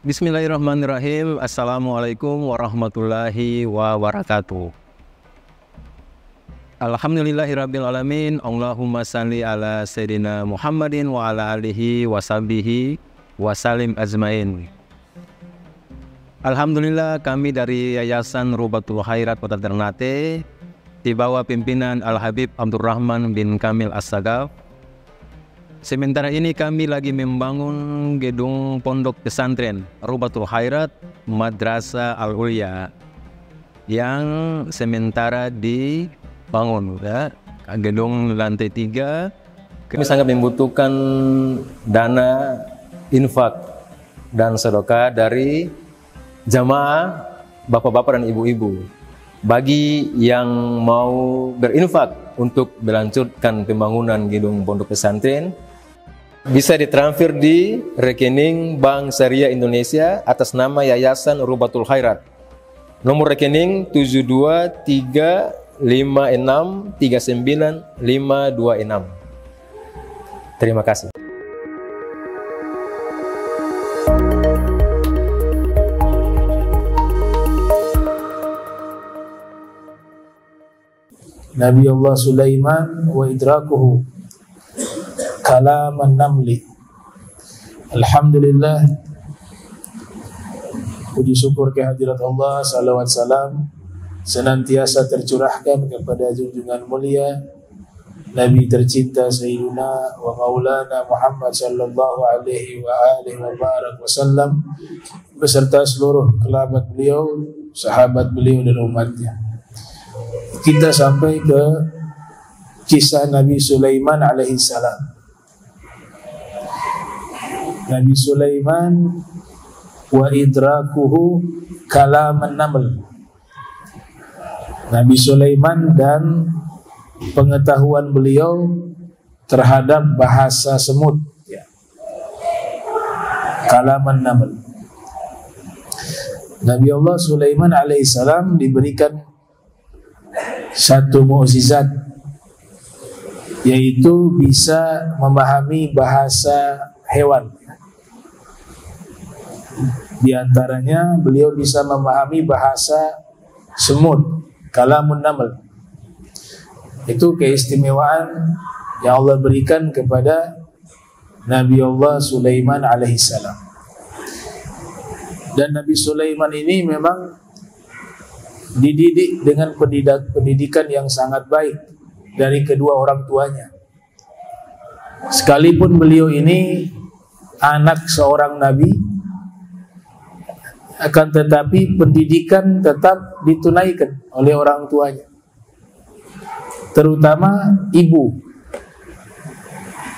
Bismillahirrahmanirrahim. Assalamualaikum warahmatullahi wabarakatuh. Alhamdulillahirrabbilalamin. Allahumma salli ala Sayyidina Muhammadin wa ala alihi wa sahbihi wa salim ajmain. Alhamdulillah, kami dari Yayasan Rubatul Khairat Kota Ternate di bawah pimpinan Al-Habib Abdurrahman bin Kamil As-Sagaf. Sementara ini kami lagi membangun gedung pondok pesantren Rubatul Khairat Madrasah Al-Ulya yang sementara dibangun, ya. Gedung lantai 3. Kami sangat membutuhkan dana infak dan sedekah dari jamaah bapak-bapak dan ibu-ibu. Bagi yang mau berinfak untuk melanjutkan pembangunan gedung pondok pesantren, bisa ditransfer di rekening Bank Syariah Indonesia atas nama Yayasan Rubatul Khairat. Nomor rekening 72356395526. Terima kasih. Nabi Allah Sulaiman wa idrakuhu kalaman namli. Alhamdulillah, puji syukur kehadirat Allah, salawat salam senantiasa tercurahkan kepada junjungan mulia Nabi tercinta Sayyidina wa Maulana Muhammad sallallahu alaihi wa alihi wa barak wasallam beserta seluruh kerabat beliau, sahabat beliau dan umatnya. Kita sampai ke kisah Nabi Sulaiman alaihi salam. Nabi Sulaiman wa idrakuhu kalaman naml. Nabi Sulaiman dan pengetahuan beliau terhadap bahasa semut, ya. Kalaman naml. Nabi Allah Sulaiman alaihissalam diberikan satu mukjizat, yaitu bisa memahami bahasa hewan. Di antaranya beliau bisa memahami bahasa semut, kalamun naml. Itu keistimewaan yang Allah berikan kepada Nabi Allah Sulaiman alaihissalam. Dan Nabi Sulaiman ini memang dididik dengan pendidikan yang sangat baik dari kedua orang tuanya. Sekalipun beliau ini anak seorang nabi, akan tetapi pendidikan tetap ditunaikan oleh orang tuanya, terutama ibu.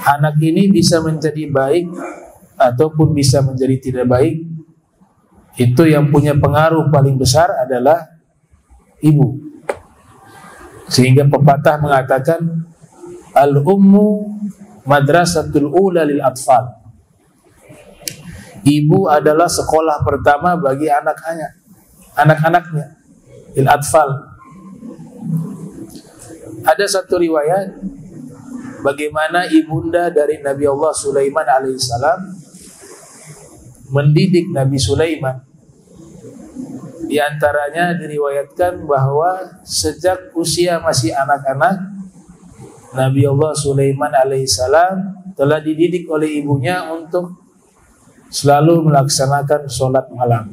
Anak ini bisa menjadi baik ataupun bisa menjadi tidak baik. Itu yang punya pengaruh paling besar adalah ibu. Sehingga pepatah mengatakan al-ummu madrasatul ula lil atfal. Ibu adalah sekolah pertama bagi anak-anaknya, il atfal. Ada satu riwayat bagaimana ibunda dari Nabi Allah Sulaiman alaihissalam mendidik Nabi Sulaiman. Di antaranya diriwayatkan bahwa sejak usia masih anak-anak, Nabi Allah Sulaiman alaihissalam telah dididik oleh ibunya untuk selalu melaksanakan sholat malam.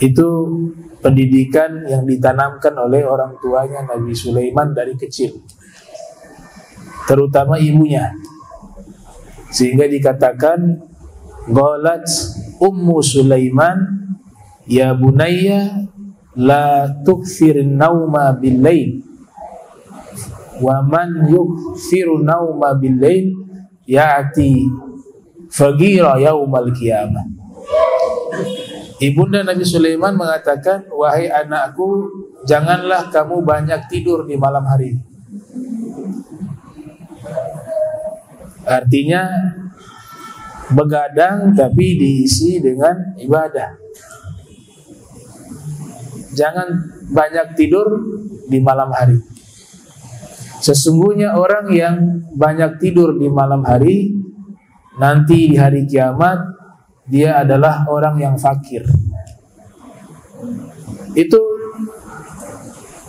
Itu pendidikan yang ditanamkan oleh orang tuanya Nabi Sulaiman dari kecil, terutama ibunya. Sehingga dikatakan qalat ummu Sulaiman ya bunayya la tukfirin nauma bil-lail wa man yukfiru nauma bil-lail ya'ti fagira yaumal qiyamah. Ibunda Nabi Sulaiman mengatakan, wahai anakku, janganlah kamu banyak tidur di malam hari. Artinya begadang tapi diisi dengan ibadah. Jangan banyak tidur di malam hari. Sesungguhnya orang yang banyak tidur di malam hari, nanti di hari kiamat dia adalah orang yang fakir. Itu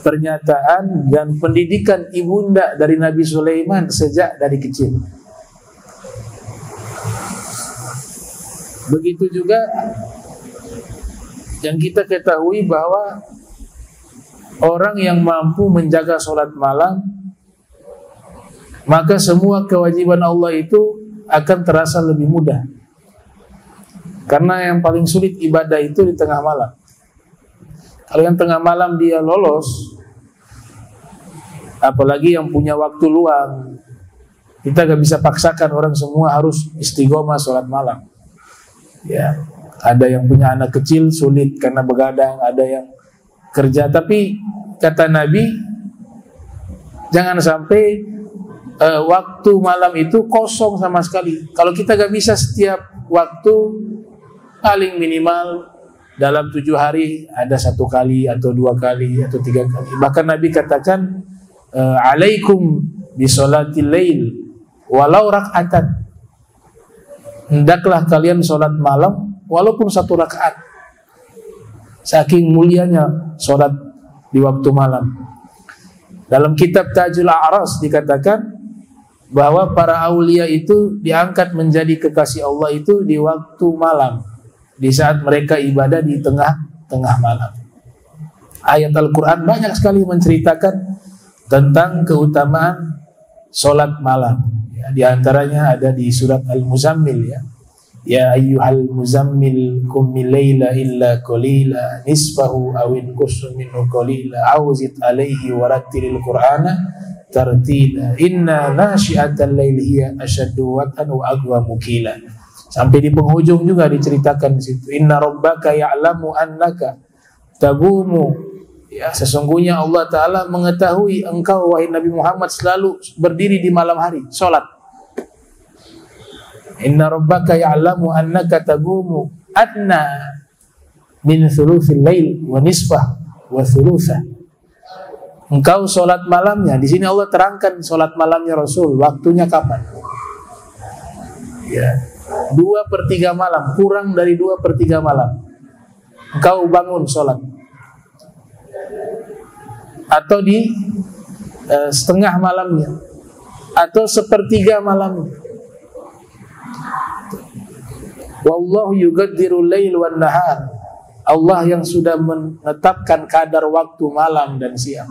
pernyataan dan pendidikan ibunda dari Nabi Sulaiman sejak dari kecil. Begitu juga yang kita ketahui bahwa orang yang mampu menjaga sholat malam, maka semua kewajiban Allah itu akan terasa lebih mudah. Karena yang paling sulit ibadah itu di tengah malam. Kalau yang tengah malam dia lolos, apalagi yang punya waktu luang, kita gak bisa paksakan orang semua harus istiqomah sholat malam. Ya, ada yang punya anak kecil sulit karena begadang, ada yang kerja. Tapi kata Nabi, jangan sampai waktu malam itu kosong sama sekali. Kalau kita gak bisa setiap waktu, paling minimal dalam 7 hari ada 1 kali atau 2 kali atau 3 kali. Bahkan Nabi katakan, alaikum bisolatil lail walau rak'atan. Hendaklah kalian sholat malam walaupun 1 rakaat. Saking mulianya sholat di waktu malam. Dalam kitab Tajul A'ras dikatakan bahwa para aulia itu diangkat menjadi kekasih Allah itu di waktu malam, di saat mereka ibadah di tengah malam. Ayat Al-Quran banyak sekali menceritakan tentang keutamaan sholat malam. Ya, di antaranya ada di surat Al-Muzammil, ya. Ya ayyuhal muzammil qumil laila illa qalila nisfahu aw inqus minhu qalila aw zid alaihi warattilil qur'ana tartila inna nasyi'atal laili hiya asyaddu wat'an wa aqwamu qila. Sampai di penghujung juga diceritakan di situ, inna rabbaka ya'lamu annaka tagumu, ya, sesungguhnya Allah Ta'ala mengetahui engkau wahai Nabi Muhammad selalu berdiri di malam hari sholat. Inna rabbaka ya'lamu annaka tagumu adna min thuluthil lail wa nisfah wa thuluthah. Engkau sholat malamnya, di sini Allah terangkan sholat malamnya Rasul, waktunya kapan? Ya, 2/3 malam, kurang dari 2/3 malam engkau bangun sholat, atau di setengah malamnya, atau 1/3 malamnya. Wallahu yugaddirul lail wan nahar. Allah yang sudah menetapkan kadar waktu malam dan siang.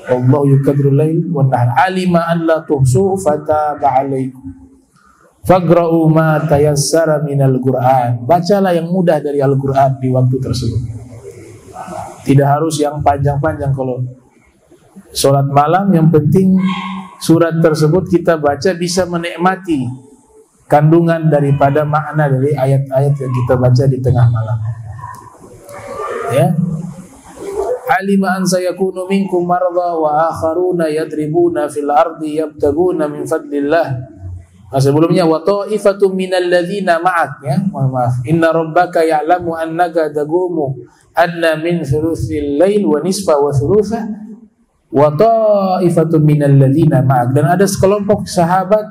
Wallahu yugaddirul lail wan nahar. Alima an la tuhsu fataba alaikum. Faqra'u ma tayassara minal Qur'an. Bacalah yang mudah dari Al-Qur'an di waktu tersebut. Tidak harus yang panjang-panjang. Kalau sholat malam, yang penting surat tersebut kita baca bisa menikmati kandungan daripada makna dari ayat-ayat yang kita baca di tengah malam. Ya. Alima an sayakunu minkum marda wa akharuna yadribuna fil ardi yabtaguna min fadlillah. Nah, sebelumnya wa ta'ifatum minal ladzina ma'ak, ya. Maaf. Inna rabbaka ya'lamu annaka taqumu adna min thuluthil lail wa nisfa wa thulutha wa ta'ifatum minal ladzina ma'ak. Dan ada sekelompok sahabat,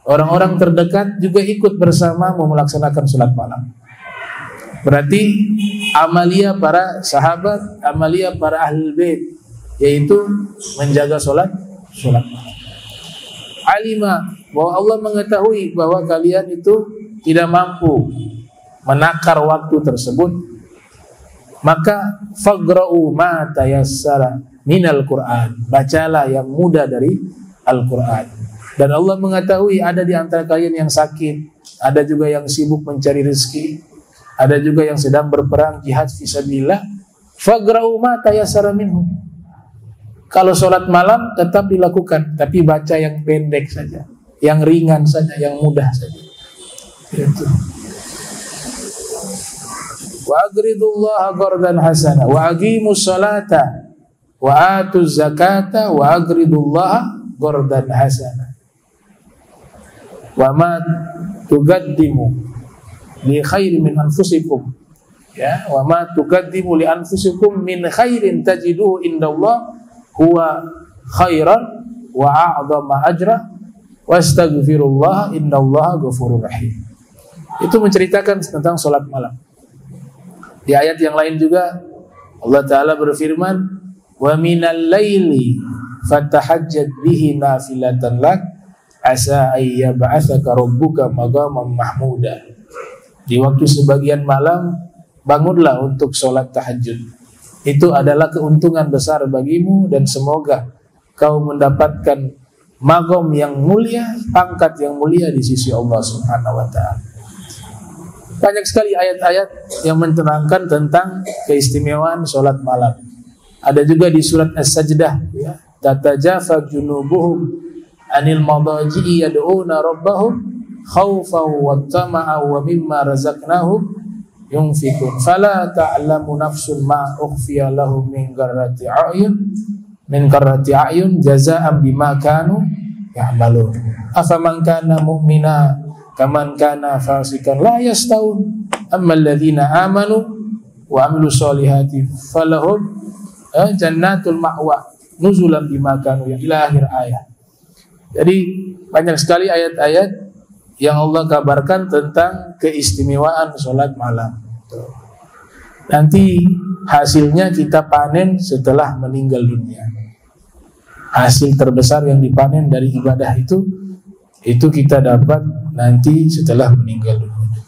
orang-orang terdekat juga ikut bersama melaksanakan sholat malam. Berarti amalia para sahabat, amalia para ahlul bait, yaitu menjaga sholat malam. Alima, bahwa Allah mengetahui bahwa kalian itu tidak mampu menakar waktu tersebut, maka faqra'u ma tayassara minal Qur'an. Bacalah yang mudah dari Al-Quran. Dan Allah mengetahui ada di antara kalian yang sakit, ada juga yang sibuk mencari rezeki, ada juga yang sedang berperang jihad fisabilillah. Faqra'u ma tayassara minhu. Kalau sholat malam tetap dilakukan, tapi baca yang pendek saja, yang ringan saja, yang mudah saja. Itu. Wa aqridullaha qardan hasana wa aqimus salata wa atuz zakata wa aqridullaha qardan hasana. Wa ma tuqaddimu li khairin min anfusikum, ya, wa ma tuqaddimu li anfusikum min khairin tajiduhu indallah huwa khairan wa a'dhama ajra wastaghfirullah innallaha ghafurur rahim. Itu menceritakan tentang sholat malam. Di ayat yang lain juga Allah Ta'ala berfirman, wa minal laili fatahajjad bihi nafilatan lak asa ayyab'atsaka rabbuka maqaman mahmuda. Di waktu sebagian malam bangunlah untuk sholat tahajud. Itu adalah keuntungan besar bagimu dan semoga kau mendapatkan maqam yang mulia, pangkat yang mulia di sisi Allah Subhanahu wa taala. Banyak sekali ayat-ayat yang menerangkan tentang keistimewaan sholat malam. Ada juga di surat As-Sajdah, ya, tatajafa junubuhum anil madaji'i yad'una rabbahum khawfan wa tama'an wa mimma razaqnahum yunfikun fala ta'lamu nafsun ma ukhfiya lahum min qurrati a'yun jazaa'an bima kanu ya'malun. Afaman kana mu'mina kaman kana fasikan la yastawun ammal ladzina amanu wa amilus solihati falahum jannatul ma'wa nuzulan bima kanu ila akhir ayat. Jadi banyak sekali ayat-ayat yang Allah kabarkan tentang keistimewaan sholat malam. Nanti hasilnya kita panen setelah meninggal dunia. Hasil terbesar yang dipanen dari ibadah itu kita dapat nanti setelah meninggal dunia.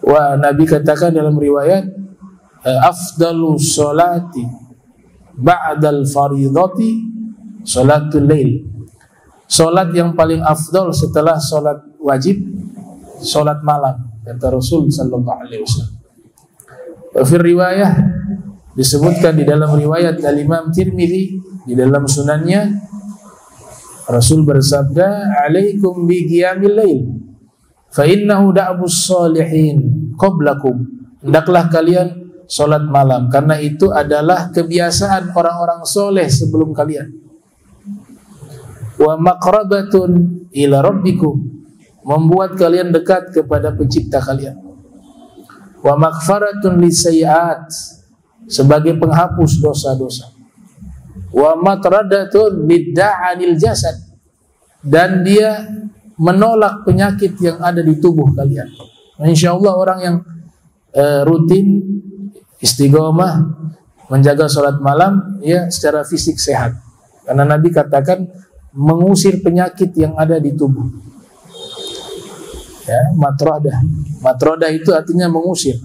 Wah, Nabi katakan dalam riwayat, afdalu sholati ba'dal faridati sholatul lail. Sholat yang paling afdal setelah sholat wajib, sholat malam, kata Rasul sallallahu alaihi wasallam. Fi riwayah disebutkan di dalam riwayat Al-Imam Tirmidzi di dalam sunannya, Rasul bersabda, "Alaikum bi qiyamil lail, fa innahu da'bus shalihin qablakum." Hendaklah kalian salat malam karena itu adalah kebiasaan orang-orang soleh sebelum kalian. Wa maqrabatun ila rabbikum, membuat kalian dekat kepada pencipta kalian. Wa maghfaratun lisayyi'at, sebagai penghapus dosa-dosa. Wa matradatun lidda'anil jasad, dan dia menolak penyakit yang ada di tubuh kalian. Insyaallah orang yang rutin istiqomah menjaga salat malam, ya secara fisik sehat. Karena Nabi katakan mengusir penyakit yang ada di tubuh. Ya, matradah. Matradah itu artinya mengusir.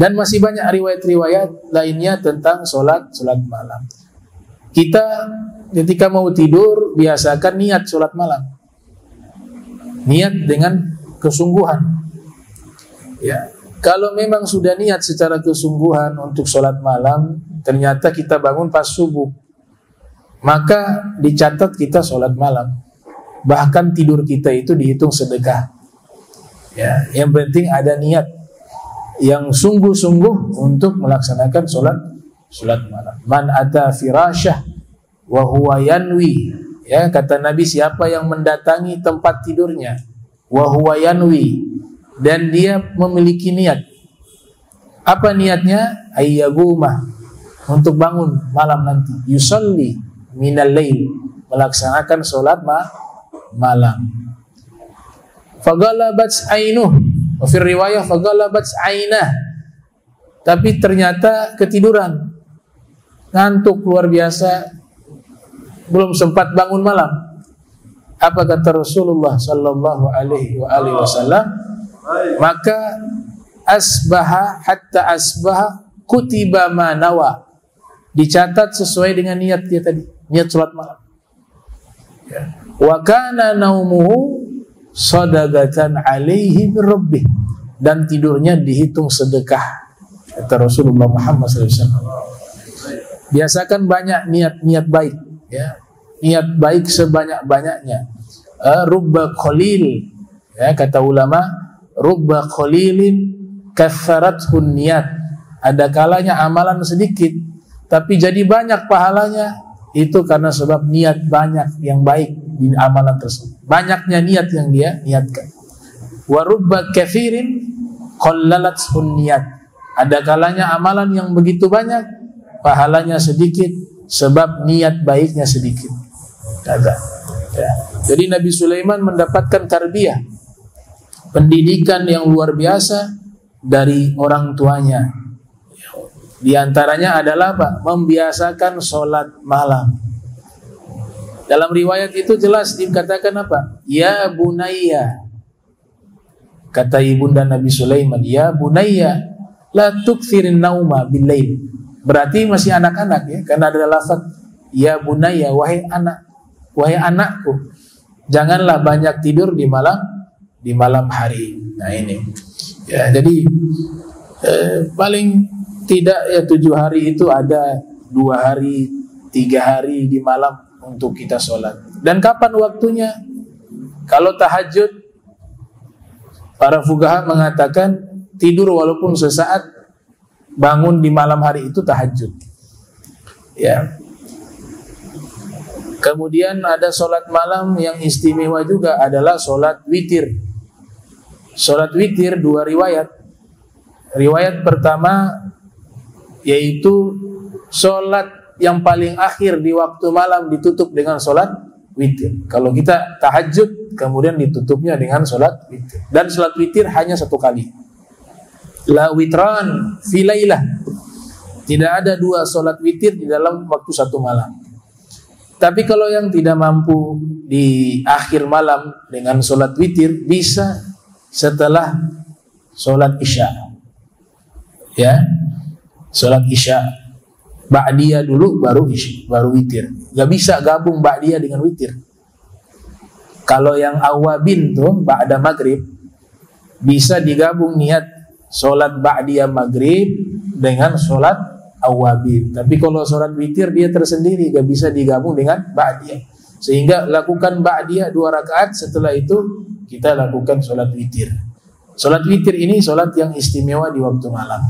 Dan masih banyak riwayat-riwayat lainnya tentang sholat malam. Kita ketika mau tidur biasakan niat sholat malam. Niat dengan kesungguhan. Ya, kalau memang sudah niat secara kesungguhan untuk sholat malam, ternyata kita bangun pas subuh, maka dicatat kita sholat malam. Bahkan tidur kita itu dihitung sedekah. Ya, yang penting ada niat yang sungguh-sungguh untuk melaksanakan sholat malam. Man ata firasyah wa huwa yanwi, ya kata Nabi, siapa yang mendatangi tempat tidurnya wa huwa yanwi, dan dia memiliki niat. Apa niatnya? Ayyagumah, untuk bangun malam nanti. Yusalli minal lail, melaksanakan sholat malam. Fagalabat ainuh, wa fi riwayah fagalabat ainah, tapi ternyata ketiduran, ngantuk luar biasa, belum sempat bangun malam. Apa kata Rasulullah sallallahu alaihi wasallam? Maka asbaha hatta asbaha kutiba ma nawa, dicatat sesuai dengan niat dia tadi, niat salat malam. Ya. Wa kana naumuhu sadaqatan alaihi min rabbih, dan tidurnya dihitung sedekah, kata Rasulullah Muhammad SAW. Biasakan banyak niat baik, ya, niat baik sebanyak-banyaknya. Rubba qalil, ya, kata ulama, rubba qalilin katharathun niat. Ada kalanya amalan sedikit tapi jadi banyak pahalanya, itu karena sebab niat banyak yang baik di amalan tersebut. Banyaknya niat yang dia niatkan. Wa rubba kathirin qallalathun niat. Ada kalanya amalan yang begitu banyak pahalanya sedikit sebab niat baiknya sedikit. Ada. Ya. Jadi Nabi Sulaiman mendapatkan tarbiyah pendidikan yang luar biasa dari orang tuanya. Di antaranya adalah apa? Membiasakan sholat malam. Dalam riwayat itu jelas dikatakan apa? Ya bunayya. Kata ibunda Nabi Sulaiman, ya bunayya la tukthirin nauma bil-lail. Berarti masih anak-anak ya, karena ada lafaz ya bunayya, wahai anak, wahai anakku, janganlah banyak tidur di malam hari. Nah ini ya, jadi paling tidak ya 7 hari itu ada 2 hari 3 hari di malam untuk kita sholat. Dan kapan waktunya? Kalau tahajud, para fuqaha mengatakan tidur walaupun sesaat, bangun di malam hari itu tahajud. Ya. Kemudian ada sholat malam yang istimewa juga adalah sholat witir. Sholat witir 2 riwayat. Riwayat pertama yaitu sholat yang paling akhir di waktu malam ditutup dengan sholat witir. Kalau kita tahajud kemudian ditutupnya dengan sholat witir. Dan sholat witir hanya 1 kali. La witran fi lailah. Tidak ada 2 sholat witir di dalam waktu 1 malam. Tapi kalau yang tidak mampu di akhir malam dengan sholat witir, bisa setelah sholat isya. Ya, sholat isya ba'diyah dulu baru witir. Gak bisa gabung ba'diyah dengan witir. Kalau yang awabin tuh ba'da maghrib, bisa digabung niat sholat ba'diyah maghrib dengan sholat awabin. Tapi kalau sholat witir dia tersendiri, gak bisa digabung dengan ba'diyah. Sehingga lakukan ba'diyah 2 rakaat, setelah itu kita lakukan sholat witir. Sholat witir ini sholat yang istimewa di waktu malam.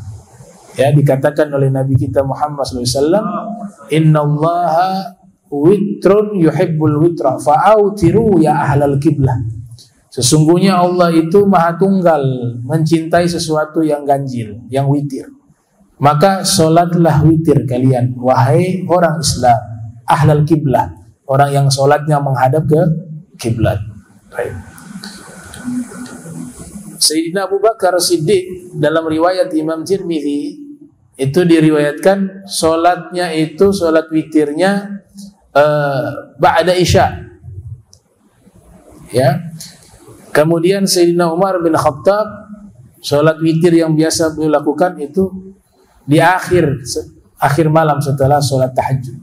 Ya, dikatakan oleh Nabi kita Muhammad SAW, Innallaha witrun yuhibbul witra fa'autiru ya ahlal qiblah. Sesungguhnya Allah itu maha tunggal, mencintai sesuatu yang ganjil, yang witir. Maka sholatlah witir kalian, wahai orang Islam, ahlal qiblah, orang yang sholatnya menghadap ke kiblat. Baik. Sayyidina Abu Bakar Siddiq dalam riwayat Imam Tirmidzi itu diriwayatkan sholatnya itu sholat witirnya ba'da isya. Ya. Kemudian Sayyidina Umar bin Khattab sholat witir yang biasa beliau lakukan itu di akhir malam setelah sholat tahajud.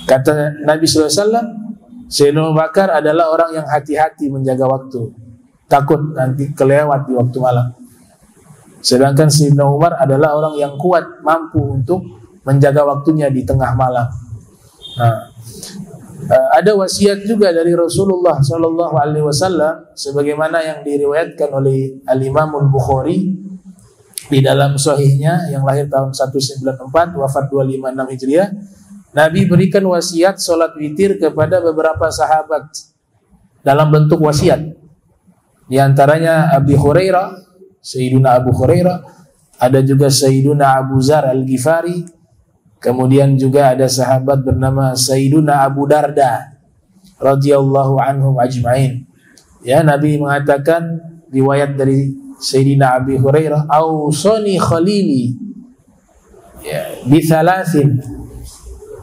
Kata Nabi SAW, Sayyidina Abu Bakar adalah orang yang hati-hati menjaga waktu, takut nanti kelewat di waktu malam. Sedangkan Sayyidina Umar adalah orang yang kuat, mampu untuk menjaga waktunya di tengah malam. Nah, ada wasiat juga dari Rasulullah SAW, sebagaimana yang diriwayatkan oleh Al-Imam Al-Bukhari di dalam sahihnya, yang lahir tahun 194, wafat 256 Hijriah. Nabi berikan wasiat sholat witir kepada beberapa sahabat dalam bentuk wasiat. Di antaranya Abi Hurairah, Sayyiduna Abu Hurairah, ada juga Sayyiduna Abu Zar Al-Ghifari, kemudian juga ada sahabat bernama Sayyiduna Abu Darda radhiyallahu anhum ajma'in. Ya, Nabi mengatakan, riwayat dari Sayyidina Abi Hurairah, "Ausani khalili ya bi thalathin."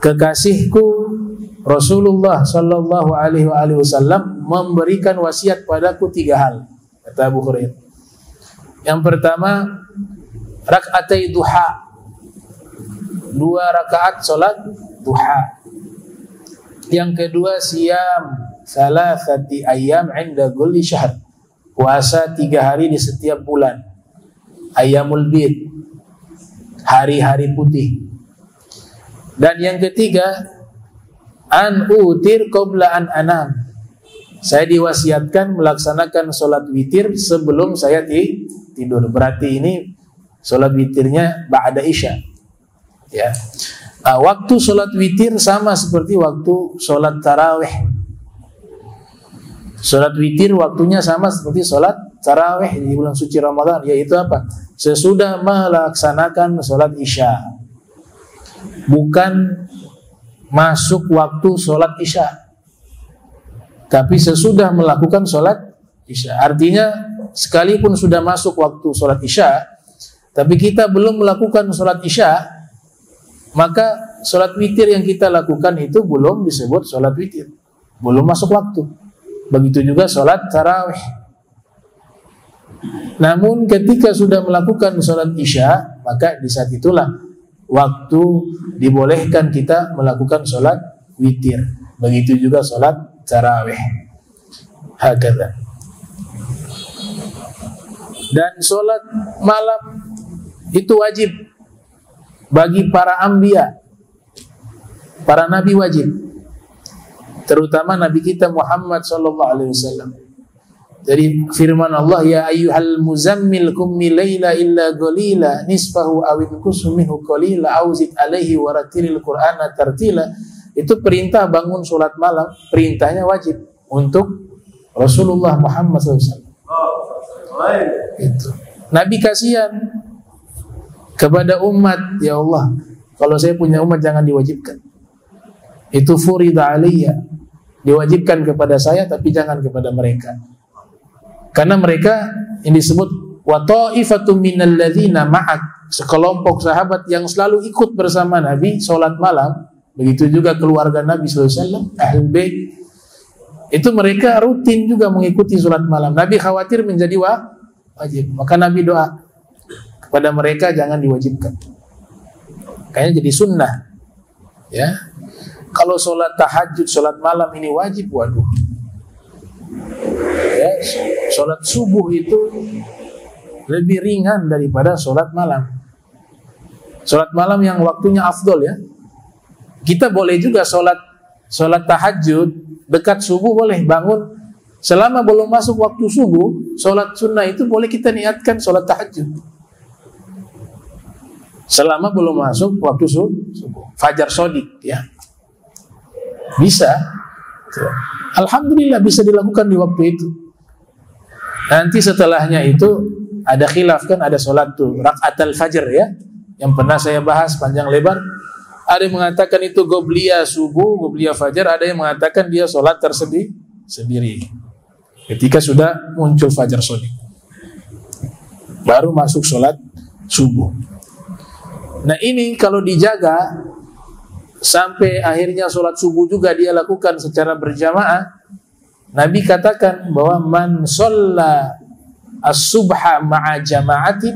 Kekasihku Rasulullah sallallahu alaihi wasallam memberikan wasiat padaku 3 hal, kata Abu Hurairah. Yang pertama, rakaatai duha, 2 rakaat salat duha. Yang kedua, siyam salasati ayyam 'inda kulli syahr, puasa 3 hari di setiap bulan. Ayyamul bid, hari-hari putih. Dan yang ketiga, an utir qabla an anam, saya diwasiatkan melaksanakan sholat witir sebelum saya tidur. Berarti ini sholat witirnya ba'da isya. Ya. Waktu sholat witir sama seperti waktu sholat tarawih. Sholat witir waktunya sama seperti sholat tarawih di bulan suci Ramadan, yaitu apa? Sesudah melaksanakan sholat isya, bukan masuk waktu sholat isya, tapi sesudah melakukan sholat Isya. Artinya sekalipun sudah masuk waktu sholat Isya, tapi kita belum melakukan sholat Isya, maka sholat witir yang kita lakukan itu belum disebut sholat witir, belum masuk waktu. Begitu juga sholat tarawih. Namun ketika sudah melakukan sholat Isya, maka di saat itulah waktu dibolehkan kita melakukan sholat witir. Begitu juga sholat tarawih. Hakadha. Dan sholat malam itu wajib bagi para anbiya, para nabi wajib, terutama nabi kita Muhammad sallallahu alaihi wasallam. Jadi firman Allah, ya ayyuhal muzammil qummi laila illa qalila nisfahu aw inqus minhu qalila aw zid alaihi waratilil qur'ana tartila. Itu perintah bangun sholat malam, perintahnya wajib untuk Rasulullah Muhammad SAW. Itu. Nabi kasihan kepada umat, ya Allah, kalau saya punya umat jangan diwajibkan. Itu furida aliyya, diwajibkan kepada saya tapi jangan kepada mereka. Karena mereka yang disebut wa ta'ifatum minal ladzina ma'ak, sekelompok sahabat yang selalu ikut bersama Nabi sholat malam. Begitu juga keluarga Nabi SAW, Ahlul Bait. Itu mereka rutin juga mengikuti sholat malam. Nabi khawatir menjadi wajib, maka Nabi doa kepada mereka jangan diwajibkan. Kayaknya jadi sunnah. Ya, kalau sholat tahajud, sholat malam ini wajib, waduh. Ya, sholat subuh itu lebih ringan daripada sholat malam. Sholat malam yang waktunya afdol ya. Kita boleh juga sholat tahajud dekat subuh, boleh bangun selama belum masuk waktu subuh. Sholat sunnah itu boleh kita niatkan sholat tahajud selama belum masuk waktu subuh, fajar sodik ya, bisa. Alhamdulillah bisa dilakukan di waktu itu. Nanti setelahnya itu ada khilaf kan, ada sholat tuh rakaatul fajr ya, yang pernah saya bahas panjang lebar. Ada yang mengatakan itu qobliyah subuh, qobliyah fajar. Ada yang mengatakan dia sholat sendiri ketika sudah muncul fajar sodik, baru masuk sholat subuh. Nah ini kalau dijaga sampai akhirnya sholat subuh juga dia lakukan secara berjamaah. Nabi katakan bahwa man sholla as-subha ma'a jama'atin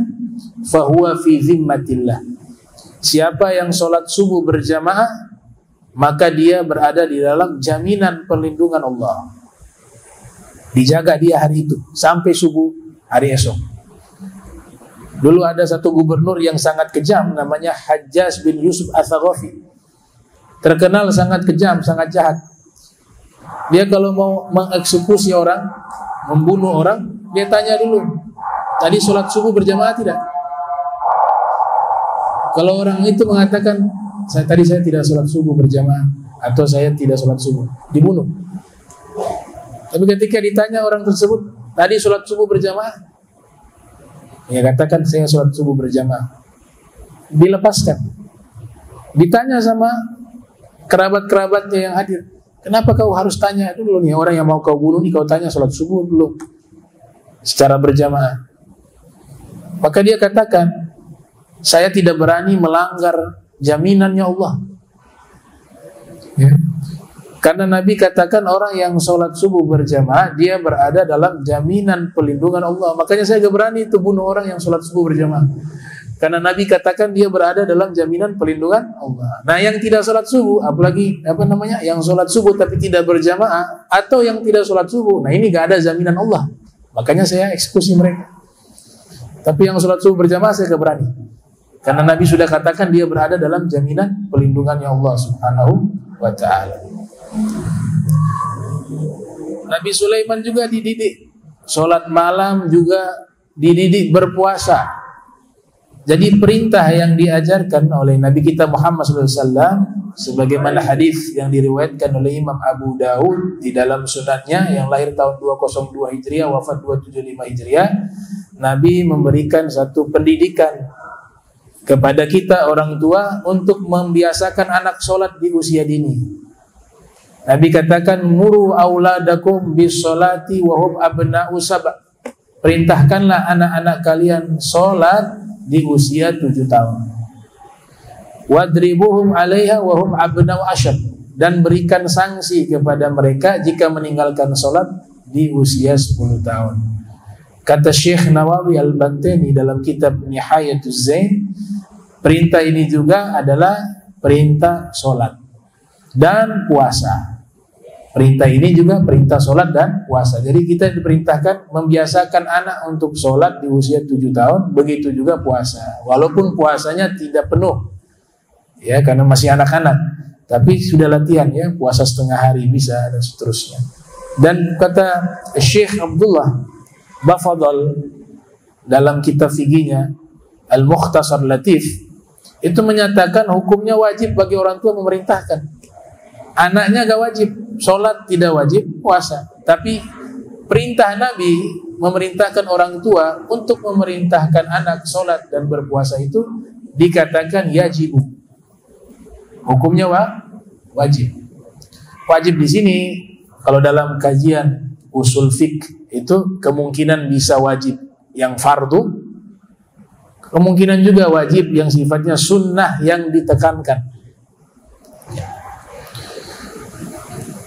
fahuwa fi zimmatillah. Siapa yang sholat subuh berjamaah, maka dia berada di dalam jaminan perlindungan Allah. Dijaga dia hari itu sampai subuh hari esok. Dulu ada satu gubernur yang sangat kejam, namanya Hajjaj bin Yusuf Ats-Tsaqafi. Terkenal sangat kejam, sangat jahat. Dia kalau mau mengeksekusi orang, membunuh orang, dia tanya dulu, tadi sholat subuh berjamaah tidak? Kalau orang itu mengatakan, saya tidak sholat subuh berjamaah, atau saya tidak sholat subuh, dibunuh. Tapi ketika ditanya orang tersebut, tadi sholat subuh berjamaah, dia katakan saya sholat subuh berjamaah, dilepaskan. Ditanya sama kerabat-kerabatnya yang hadir, kenapa kau harus tanya dulu nih orang yang mau kau bunuh nih, kau tanya sholat subuh dulu secara berjamaah. Maka dia katakan, saya tidak berani melanggar jaminannya Allah ya. Karena Nabi katakan orang yang sholat subuh berjamaah, dia berada dalam jaminan pelindungan Allah. Makanya saya gak berani itu bunuh orang yang sholat subuh berjamaah, karena Nabi katakan dia berada dalam jaminan pelindungan Allah. Nah yang tidak sholat subuh, apalagi yang sholat subuh tapi tidak berjamaah, atau yang tidak sholat subuh, nah ini gak ada jaminan Allah. Makanya saya eksekusi mereka. Tapi yang sholat subuh berjamaah saya gak berani, karena Nabi sudah katakan dia berada dalam jaminan pelindungannya Allah Subhanahu wa ta'ala. Nabi Sulaiman juga dididik sholat malam, juga dididik berpuasa. Jadi perintah yang diajarkan oleh Nabi kita Muhammad SAW, sebagaimana hadis yang diriwayatkan oleh Imam Abu Daud di dalam sunatnya, yang lahir tahun 202 Hijriah, wafat 275 Hijriah, Nabi memberikan satu pendidikan kepada kita orang tua untuk membiasakan anak sholat di usia dini. Nabi katakan muru auladakum bis sholati wa hum abna'u sab'a. Perintahkanlah anak-anak kalian salat di usia 7 tahun. Wadribuhum 'alaiha wa hum abna'u asyr. Dan berikan sanksi kepada mereka jika meninggalkan salat di usia 10 tahun. Kata Syekh Nawawi Al-Bantani dalam kitab Nihayatuz Zain, perintah ini juga adalah perintah salat dan puasa. Perintah ini juga perintah sholat dan puasa. Jadi kita diperintahkan membiasakan anak untuk sholat di usia 7 tahun, begitu juga puasa. Walaupun puasanya tidak penuh, ya karena masih anak-anak, tapi sudah latihan ya, puasa setengah hari bisa dan seterusnya. Dan kata Syekh Abdullah Bafadal dalam kitab fikihnya Al-Mukhtasar Latif, itu menyatakan hukumnya wajib bagi orang tua memerintahkan. Anaknya gak wajib, sholat tidak wajib, puasa. Tapi perintah Nabi memerintahkan orang tua untuk memerintahkan anak sholat dan berpuasa itu dikatakan yajibu. Hukumnya wajib. Wajib di sini kalau dalam kajian usul fiqh itu kemungkinan bisa wajib yang fardu, kemungkinan juga wajib yang sifatnya sunnah yang ditekankan.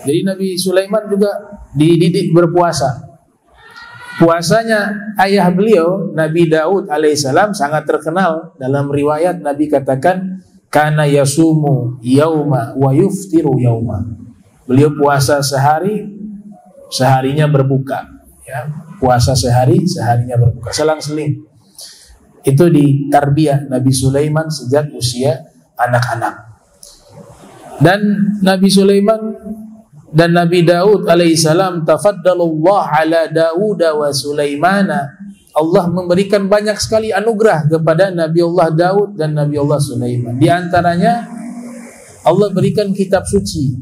Jadi Nabi Sulaiman juga dididik berpuasa. Puasanya ayah beliau Nabi Daud alaihissalam sangat terkenal. Dalam riwayat Nabi katakan kana yasumu yauma wa yuftiru yauma. Beliau puasa sehari, seharinya berbuka. Ya, puasa sehari, seharinya berbuka. Selang-seling. Itu ditarbiyah Nabi Sulaiman sejak usia anak-anak. Dan Nabi Sulaiman dan Nabi Daud alaihissalam tafaddalullah ala Daud wa Sulaimana. Allah memberikan banyak sekali anugerah kepada Nabi Allah Daud dan Nabi Allah Sulaiman. Di antaranya Allah berikan kitab suci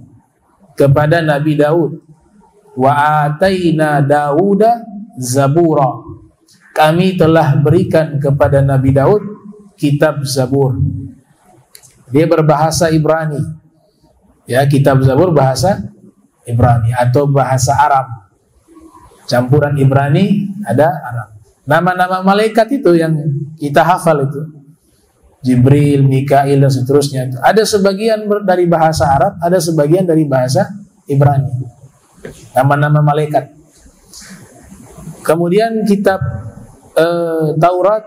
kepada Nabi Daud. Wa ataina Dauda Zabura. Kami telah berikan kepada Nabi Daud kitab Zabur. Dia berbahasa Ibrani. Ya, kitab Zabur bahasa Ibrani atau bahasa Arab, campuran Ibrani ada Arab. Nama-nama malaikat itu yang kita hafal itu, Jibril, Mikail dan seterusnya itu. Ada sebagian dari bahasa Arab, ada sebagian dari bahasa Ibrani. Nama-nama malaikat. Kemudian kitab Taurat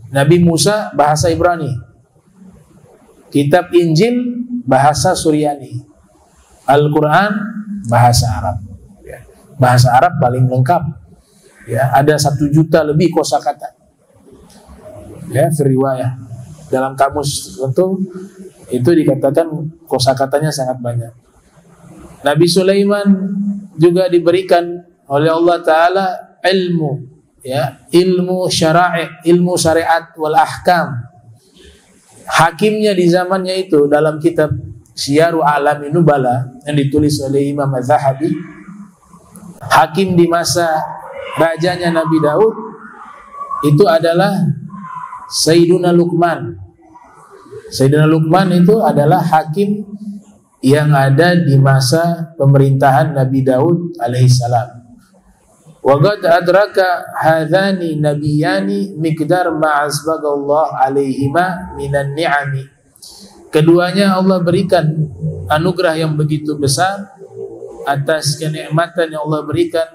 Nabi Musa bahasa Ibrani. Kitab Injil bahasa Suryani. Al-Quran bahasa Arab. Ya. Bahasa Arab paling lengkap. Ya, ada 1 juta lebih kosakata. Ya, riwayah. Dalam kamus tentu itu dikatakan kosakatanya sangat banyak. Nabi Sulaiman juga diberikan oleh Allah Ta'ala ilmu, ya, ilmu syara'i, ilmu syariat wal ahkam. Hakimnya di zamannya itu dalam kitab Syiaru A'lamin Nubala yang ditulis oleh Imam Az-Zahabi, hakim di masa rajanya Nabi Daud itu adalah Sayyiduna Luqman. Sayyiduna Luqman itu adalah hakim yang ada di masa pemerintahan Nabi Daud alaihissalam. Wa qad adraka hadzani nabiyani miqdar ma'azbagallah alaihima minan ni'ami. Keduanya Allah berikan anugerah yang begitu besar atas kenikmatan yang Allah berikan.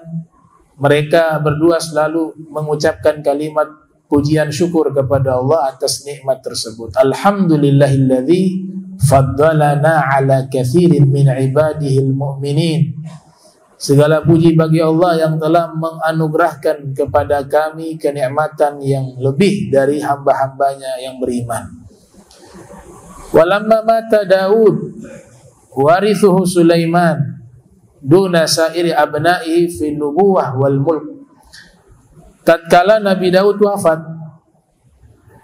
Mereka berdua selalu mengucapkan kalimat pujian syukur kepada Allah atas nikmat tersebut. Alhamdulillahilladzi faddalana ala katsirin min ibadihil mu'minin. Segala puji bagi Allah yang telah menganugerahkan kepada kami kenikmatan yang lebih dari hamba-hambanya yang beriman. Walamma mata Daud warithuhu Sulaiman duna sairi abna'i fi nubuwah wal mulk. Tatkala Nabi Daud wafat,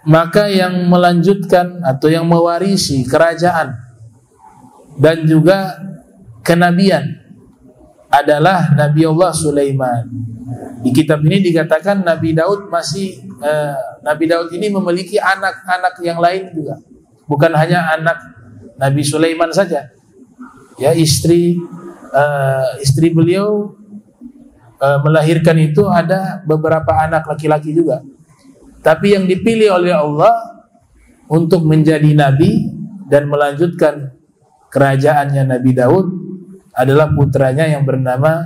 maka yang melanjutkan atau yang mewarisi kerajaan dan juga kenabian adalah Nabi Allah Sulaiman. Di kitab ini dikatakan Nabi Daud Nabi Daud ini memiliki anak-anak yang lain juga. Bukan hanya anak Nabi Sulaiman saja. ya istri beliau melahirkan itu ada beberapa anak laki-laki juga. Tapi yang dipilih oleh Allah untuk menjadi nabi dan melanjutkan kerajaannya Nabi Daud adalah putranya yang bernama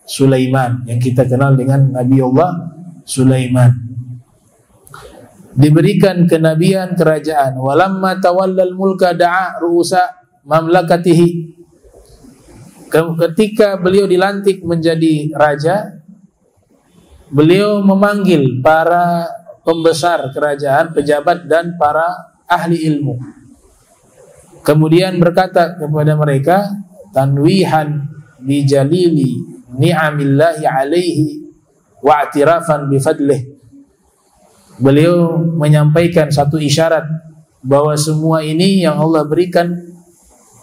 Sulaiman, yang kita kenal dengan Nabi Allah Sulaiman. Diberikan kenabian kerajaan. Walamma tawallal mulka da'a ru'usa mamlakatihi. Ketika beliau dilantik menjadi raja, beliau memanggil para pembesar kerajaan, pejabat dan para ahli ilmu. Kemudian berkata kepada mereka, tanwihan bijalili ni'amillahi alaihi wa'tirafan bifadlih. Beliau menyampaikan satu isyarat bahwa semua ini yang Allah berikan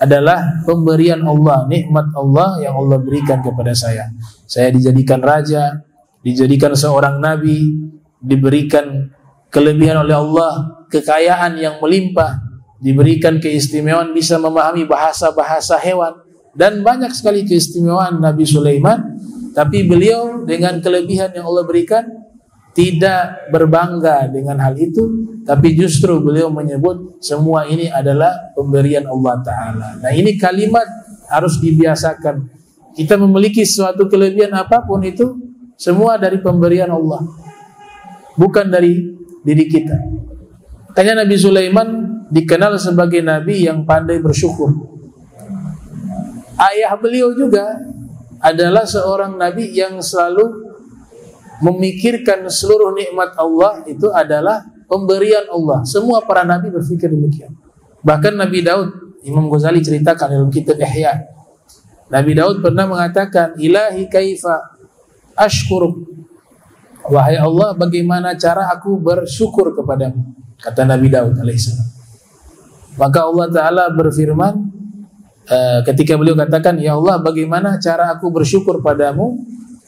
adalah pemberian Allah, nikmat Allah yang Allah berikan kepada saya. Saya dijadikan raja, dijadikan seorang nabi, diberikan kelebihan oleh Allah, kekayaan yang melimpah, diberikan keistimewaan bisa memahami bahasa-bahasa hewan, dan banyak sekali keistimewaan Nabi Sulaiman. Tapi beliau dengan kelebihan yang Allah berikan tidak berbangga dengan hal itu, tapi justru beliau menyebut semua ini adalah pemberian Allah Ta'ala. Nah, ini kalimat harus dibiasakan. Kita memiliki suatu kelebihan apapun itu semua dari pemberian Allah, bukan dari diri kita. Makanya Nabi Sulaiman dikenal sebagai nabi yang pandai bersyukur. Ayah beliau juga adalah seorang nabi yang selalu memikirkan seluruh nikmat Allah itu adalah pemberian Allah. Semua para nabi berpikir demikian. Bahkan Nabi Daud, Imam Ghazali ceritakan dalam kitab Ihya, Nabi Daud pernah mengatakan, ilahi kaifa ashkuruk. Wahai Allah, bagaimana cara aku bersyukur kepadamu? Kata Nabi Daud alaihissalam. Maka Allah Ta'ala berfirman, ketika beliau katakan, ya Allah, bagaimana cara aku bersyukur padamu?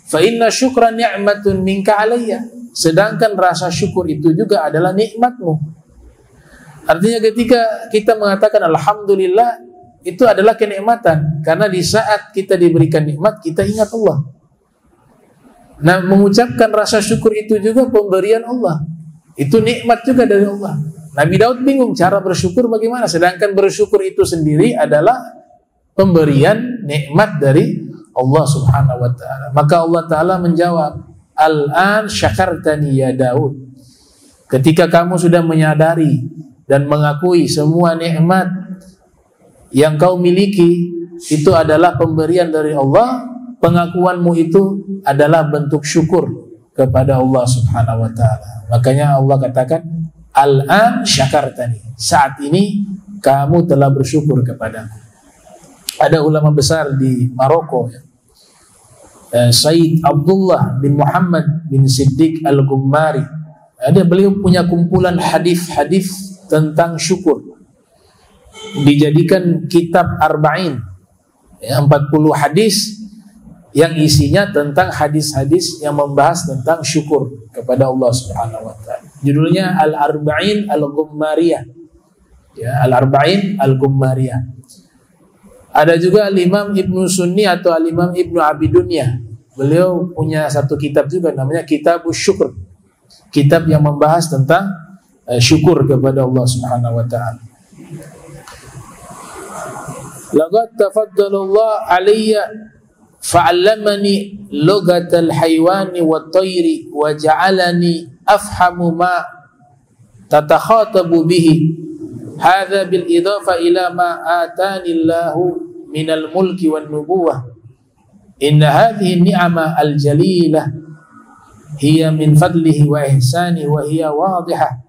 Fa inna syukra ni'matun minka alayya. Sedangkan rasa syukur itu juga adalah nikmatmu. Artinya ketika kita mengatakan alhamdulillah, itu adalah kenikmatan. Karena di saat kita diberikan nikmat, kita ingat Allah. Nah, mengucapkan rasa syukur itu juga pemberian Allah. Itu nikmat juga dari Allah. Nabi Daud bingung cara bersyukur bagaimana. Sedangkan bersyukur itu sendiri adalah pemberian nikmat dari Allah Subhanahu wa ta'ala. Maka Allah Ta'ala menjawab, Al-an syakartani ya Daud. Ketika kamu sudah menyadari dan mengakui semua nikmat yang kau miliki itu adalah pemberian dari Allah, pengakuanmu itu adalah bentuk syukur kepada Allah Subhanahu wa ta'ala. Makanya Allah katakan, Al-an syakartani. Saat ini kamu telah bersyukur kepadaku. Ada ulama besar di Maroko, Sayyid Abdullah bin Muhammad bin Siddiq Al-Gummari. Beliau punya kumpulan hadis-hadis tentang syukur. Dijadikan kitab Arba'in, 40 hadis yang isinya tentang hadis-hadis yang membahas tentang syukur kepada Allah Subhanahu wa ta'ala. Judulnya Al-Arba'in Al-Gummariyah. Al-Arba'in Al-Gummariyah. Ada juga Al-Imam Ibnu Sunni atau Al-Imam Ibnu Abidunya. Beliau punya satu kitab juga namanya Kitabus Syukur. Kitab yang membahas tentang syukur kepada Allah Subhanahu wa ta'ala. Laqad tafaddalallahu alayya fa'allamani lugatal haywani wat tayri wa ja'alani afhamu ma tatakhatabu bihi. Hadza bil idafa ila ma atani Allahu minal mulki wan nubuwah. Inna hadhihi ni'ama al jalilah hiya min fadlihi wa ihsani wa hiya wadihah.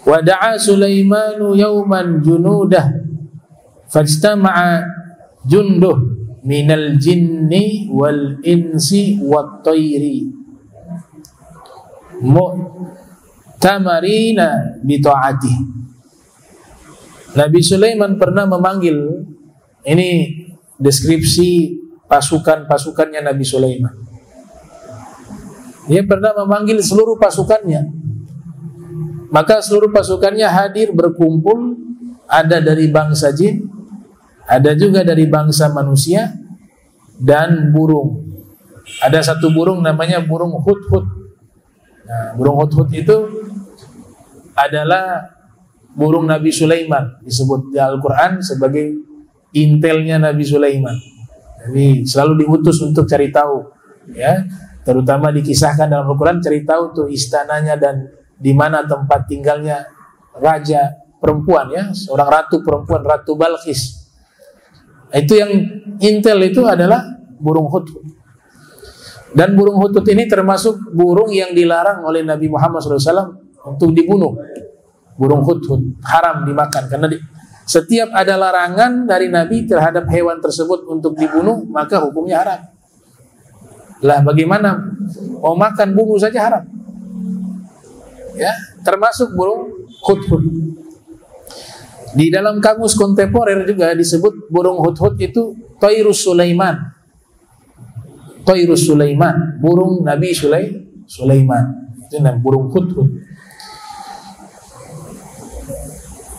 Wa da'a Sulaimanu yawman junudah fajtama'a junduh minal jinni wal insi wat tayri tamarina bita'ati. Nabi Sulaiman pernah memanggil, ini deskripsi pasukan-pasukannya Nabi Sulaiman. Dia pernah memanggil seluruh pasukannya. Maka seluruh pasukannya hadir berkumpul, ada dari bangsa jin, ada juga dari bangsa manusia, dan burung. Ada satu burung namanya burung hudhud. Nah, burung hudhud itu adalah burung Nabi Sulaiman, disebut di Al-Quran sebagai intelnya Nabi Sulaiman. Jadi selalu diutus untuk cari tahu, ya, terutama dikisahkan dalam Al-Quran, cari tahu tuh istananya dan di mana tempat tinggalnya raja perempuan, ya, seorang ratu perempuan, Ratu Balqis. Itu yang intel itu adalah burung hudhud. Dan burung hudhud ini termasuk burung yang dilarang oleh Nabi Muhammad SAW untuk dibunuh. Burung hudhud haram dimakan karena setiap ada larangan dari Nabi terhadap hewan tersebut untuk dibunuh, maka hukumnya haram. Lah bagaimana mau makan, bunuh saja haram. Ya, termasuk burung hudhud. Di dalam kamus kontemporer juga disebut burung hudhud itu Tairus Sulaiman. Tairus Sulaiman, burung Nabi Sulaiman. Itu namanya burung hudhud.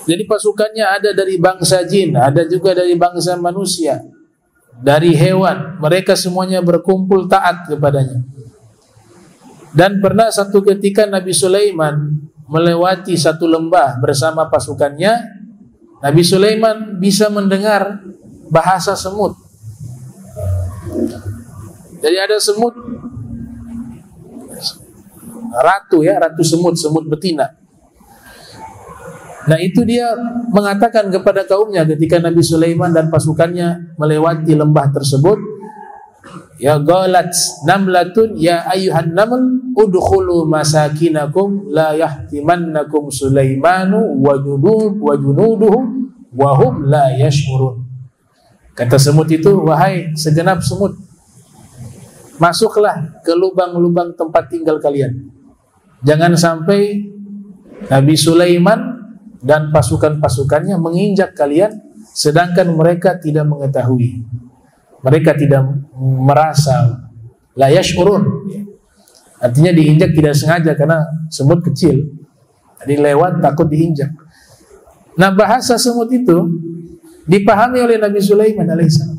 Jadi pasukannya ada dari bangsa jin, ada juga dari bangsa manusia, dari hewan. Mereka semuanya berkumpul taat kepadanya. Dan pernah satu ketika Nabi Sulaiman melewati satu lembah bersama pasukannya. Nabi Sulaiman bisa mendengar bahasa semut. Jadi ada semut, ratu, ya, ratu semut, semut betina. Nah itu dia mengatakan kepada kaumnya ketika Nabi Sulaiman dan pasukannya melewati lembah tersebut, ya qalat namlatun ya ayyuhan naml udkhulu masakinakum la yahtimannakum Sulaimanu wa junuduhu wa hum la yash'urun. Kata semut itu, wahai segenap semut, masuklah ke lubang-lubang tempat tinggal kalian. Jangan sampai Nabi Sulaiman dan pasukan-pasukannya menginjak kalian sedangkan mereka tidak mengetahui. Mereka tidak merasa, la yash'urun. Artinya diinjak tidak sengaja karena semut kecil. Jadi lewat takut diinjak. Nah, bahasa semut itu dipahami oleh Nabi Sulaiman alaihissalam.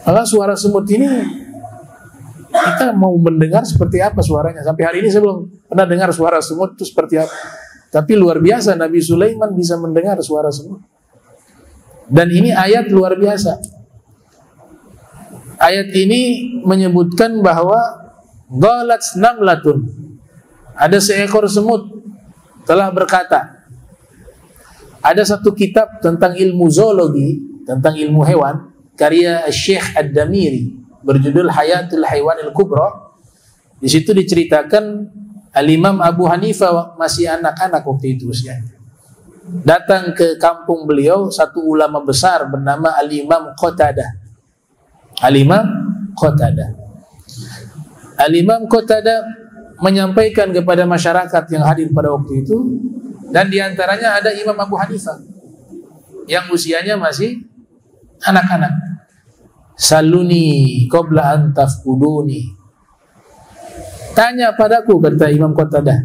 Kalau suara semut ini kita mau mendengar seperti apa suaranya. Sampai hari ini saya belum pernah dengar suara semut itu seperti apa. Tapi luar biasa Nabi Sulaiman bisa mendengar suara semut. Dan ini ayat luar biasa. Ayat ini menyebutkan bahwa Ghalat namlatun, ada seekor semut telah berkata. Ada satu kitab tentang ilmu zoologi, tentang ilmu hewan, karya Syekh Ad-Damiri, berjudul Hayatul Haywanil Kubra. Di situ diceritakan Al-Imam Abu Hanifah masih anak-anak waktu itu usianya. Datang ke kampung beliau satu ulama besar bernama Al-Imam Qatadah. Al-Imam Qatadah. Al-Imam Qatadah menyampaikan kepada masyarakat yang hadir pada waktu itu, dan diantaranya ada Imam Abu Hanifah yang usianya masih anak-anak. Saluni qabla an tafquduni. Tanya padaku, kata Imam Qatadah,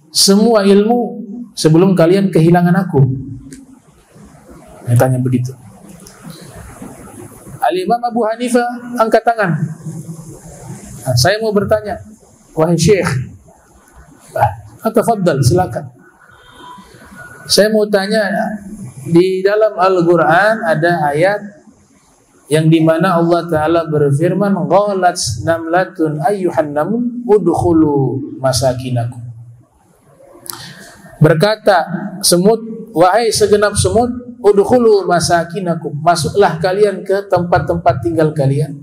semua ilmu sebelum kalian kehilangan aku. Dia tanya begitu. Al-Imam Abu Hanifah angkat tangan. Nah, saya mau bertanya, wahai Syekh, tafadhal, silakan. Saya mau tanya, di dalam Al-Quran ada ayat yang dimana Allah Ta'ala berfirman, Ghalat namlatun ayyuhan naml udkhulu masakinakum. Berkata semut, wahai segenap semut, udkhulu masakinakum, masuklah kalian ke tempat-tempat tinggal kalian.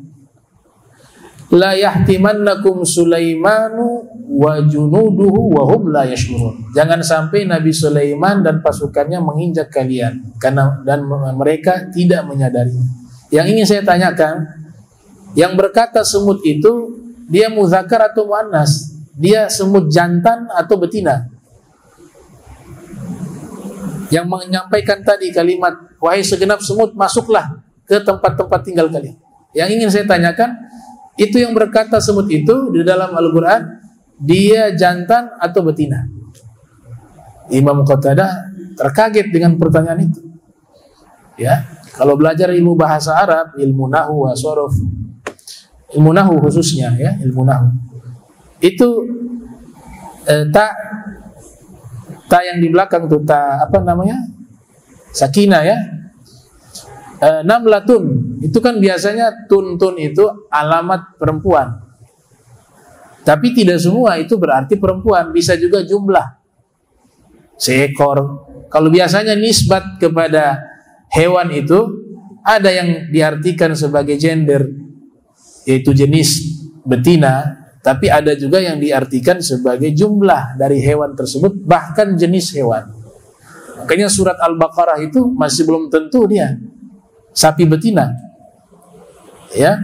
La yahtimannakum Sulaimanu wa junuduhu wa hum la yash'urun. Jangan sampai Nabi Sulaiman dan pasukannya menginjak kalian karena dan mereka tidak menyadarinya. Yang ingin saya tanyakan, yang berkata semut itu dia muzakkar atau muannas? Dia semut jantan atau betina? Yang menyampaikan tadi kalimat wahai segenap semut masuklah ke tempat-tempat tinggal kalian. Yang ingin saya tanyakan, itu yang berkata semut itu di dalam Al-Quran, dia jantan atau betina? Imam Qatadah terkaget dengan pertanyaan itu. Ya, kalau belajar ilmu bahasa Arab, ilmu nahwu wa shorof, ilmu nahwu khususnya ya, ilmu nahwu itu ta yang di belakang tuh ta apa namanya, sakinah ya. Namlatun itu kan biasanya tun itu alamat perempuan, tapi tidak semua itu berarti perempuan, bisa juga jumlah seekor. Kalau biasanya nisbat kepada hewan itu ada yang diartikan sebagai gender, yaitu jenis betina, tapi ada juga yang diartikan sebagai jumlah dari hewan tersebut, bahkan jenis hewan. Makanya surat Al-Baqarah itu masih belum tentu dia sapi betina. Ya.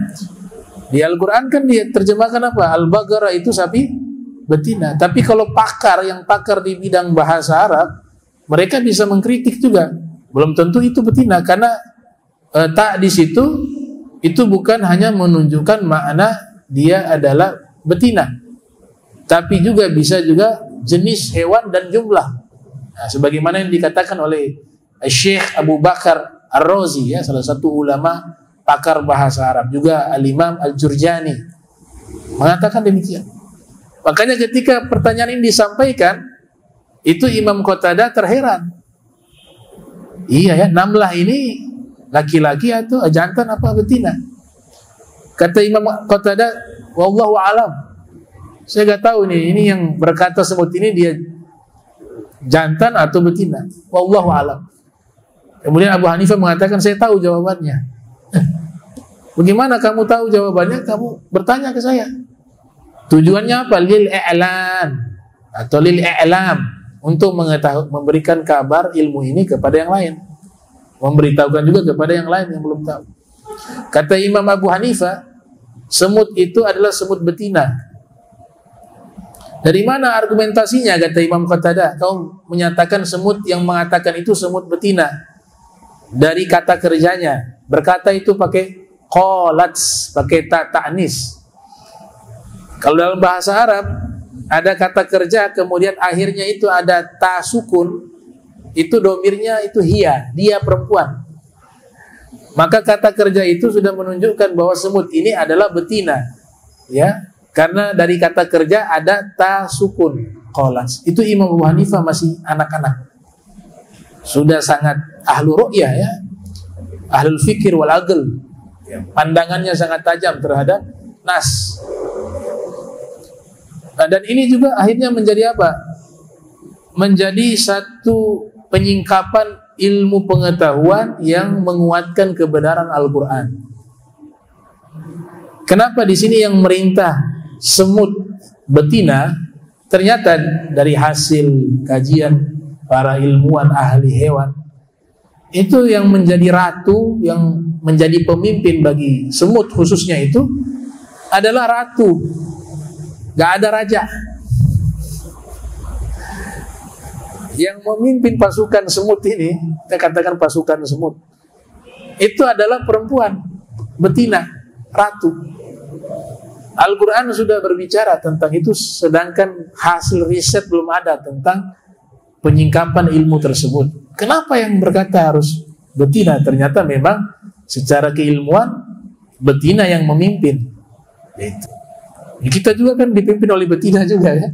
Di Al-Qur'an kan dia terjemahkan apa? Al-Baqarah itu sapi betina. Tapi kalau yang pakar di bidang bahasa Arab, mereka bisa mengkritik juga. Belum tentu itu betina, karena tak di situ itu bukan hanya menunjukkan makna dia adalah betina, tapi juga bisa juga jenis hewan dan jumlah. Nah, sebagaimana yang dikatakan oleh Syekh Abu Bakar Ar-Razi ya, salah satu ulama pakar bahasa Arab, juga Al-Imam Al-Jurjani mengatakan demikian. Makanya ketika pertanyaan ini disampaikan, itu Imam Qatadah terheran. Iya ya, namlah ini laki-laki atau jantan apa betina? Kata Imam Qatadah, wallahu alam. Saya nggak tahu nih, ini yang berkata semut ini dia jantan atau betina. Wallahu alam. Kemudian Abu Hanifah mengatakan, saya tahu jawabannya. Bagaimana kamu tahu jawabannya? Kamu bertanya ke saya. Tujuannya apa? Lil i'lan atau lil i'lam, untuk memberikan kabar ilmu ini kepada yang lain, memberitahukan juga kepada yang lain yang belum tahu. Kata Imam Abu Hanifah, semut itu adalah semut betina. Dari mana argumentasinya? Kata Imam Qatadah, kau menyatakan semut yang mengatakan itu semut betina. Dari kata kerjanya, berkata itu pakai qalats, pakai ta'nis. Kalau dalam bahasa Arab ada kata kerja, kemudian akhirnya itu ada ta sukun, itu domirnya itu hiya, dia perempuan. Maka kata kerja itu sudah menunjukkan bahwa semut ini adalah betina, ya, karena dari kata kerja ada ta sukun, qalats. Itu Imam Abu Hanifah masih anak-anak, sudah sangat ahlu ru'yah ya, ahlul fikir wal aql, pandangannya sangat tajam terhadap nas. Nah, dan ini juga akhirnya menjadi apa? Menjadi satu penyingkapan ilmu pengetahuan yang menguatkan kebenaran Al-Quran. Kenapa di sini yang merintah semut betina? Ternyata dari hasil kajian para ilmuwan ahli hewan, itu yang menjadi ratu, yang menjadi pemimpin bagi semut khususnya itu adalah ratu. Gak ada raja. Yang memimpin pasukan semut ini, kita katakan pasukan semut, itu adalah perempuan, betina, ratu. Al-Quran sudah berbicara tentang itu, sedangkan hasil riset belum ada tentang penyingkapan ilmu tersebut. Kenapa yang berkata harus betina? Ternyata memang secara keilmuan betina yang memimpin. Itu. Kita juga kan dipimpin oleh betina juga ya.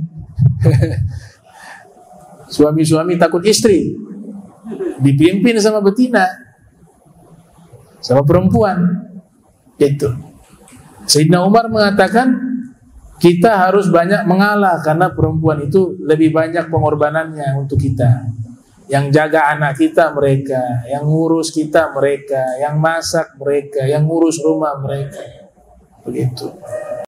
Suami-suami takut istri, dipimpin sama betina, sama perempuan. Itu. Sayyidina Umar mengatakan kita harus banyak mengalah karena perempuan itu lebih banyak pengorbanannya untuk kita. Yang jaga anak kita mereka, yang ngurus kita mereka, yang masak mereka, yang ngurus rumah mereka. Begitu.